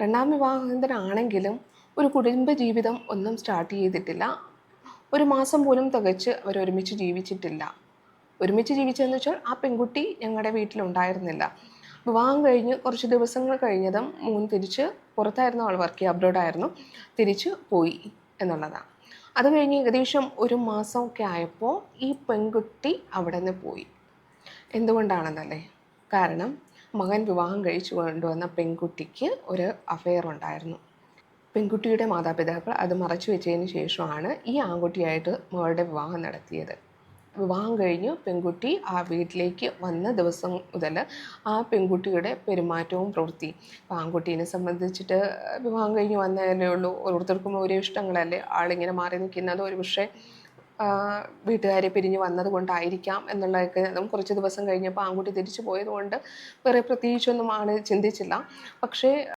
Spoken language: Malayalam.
രണ്ടാം വിവാഹിതരാണെങ്കിലും ഒരു കുടുംബ ജീവിതം ഒന്നും സ്റ്റാർട്ട് ചെയ്തിട്ടില്ല. ഒരു മാസം പോലും തികച്ച് അവരൊരുമിച്ച് ജീവിച്ചിട്ടില്ല. ഒരുമിച്ച് ജീവിച്ചതെന്ന് വെച്ചാൽ ആ പെൺകുട്ടി ഞങ്ങളുടെ വീട്ടിലുണ്ടായിരുന്നില്ല. വിവാഹം കഴിഞ്ഞ് കുറച്ച് ദിവസങ്ങൾ കഴിഞ്ഞതും തിരിച്ച് പുറത്തായിരുന്നു, ആൾ വർക്ക് ചെയ്യുക, അബ്രോഡായിരുന്നു, തിരിച്ച് പോയി എന്നുള്ളതാണ്. അത് കഴിഞ്ഞ് ഏകദേശം ഒരു മാസമൊക്കെ ആയപ്പോൾ ഈ പെൺകുട്ടി അവിടെ നിന്ന് പോയി. എന്തുകൊണ്ടാണെന്നല്ലേ? കാരണം മകൻ വിവാഹം കഴിച്ചു കൊണ്ടുവന്ന പെൺകുട്ടിക്ക് ഒരു അഫെയർ ഉണ്ടായിരുന്നു. പെൺകുട്ടിയുടെ മാതാപിതാക്കൾ അത് മറച്ചു വെച്ചതിന് ശേഷമാണ് ഈ ആൺകുട്ടിയായിട്ട് മകളുടെ വിവാഹം നടത്തിയത്. വിവാഹം കഴിഞ്ഞ് പെൺകുട്ടി ആ വീട്ടിലേക്ക് വന്ന ദിവസം മുതൽ ആ പെൺകുട്ടിയുടെ പെരുമാറ്റവും പ്രവൃത്തി, ഇപ്പോൾ ആൺകുട്ടീനെ സംബന്ധിച്ചിട്ട് വിവാഹം കഴിഞ്ഞ് വന്നതല്ലേ ഉള്ളൂ, ഓരോരുത്തർക്കും ഓരോ ഇഷ്ടങ്ങളല്ലേ, ആളിങ്ങനെ മാറി നിൽക്കുന്നത് ഒരു പക്ഷേ വീട്ടുകാരെ പിരിഞ്ഞ് വന്നത് കൊണ്ടായിരിക്കാം എന്നുള്ളതൊക്കെ. അതും കുറച്ച് ദിവസം കഴിഞ്ഞപ്പോൾ ആൺകുട്ടി തിരിച്ചു പോയത് കൊണ്ട് വേറെ പ്രത്യേകിച്ചൊന്നും ആണ് ചിന്തിച്ചില്ല. പക്ഷേ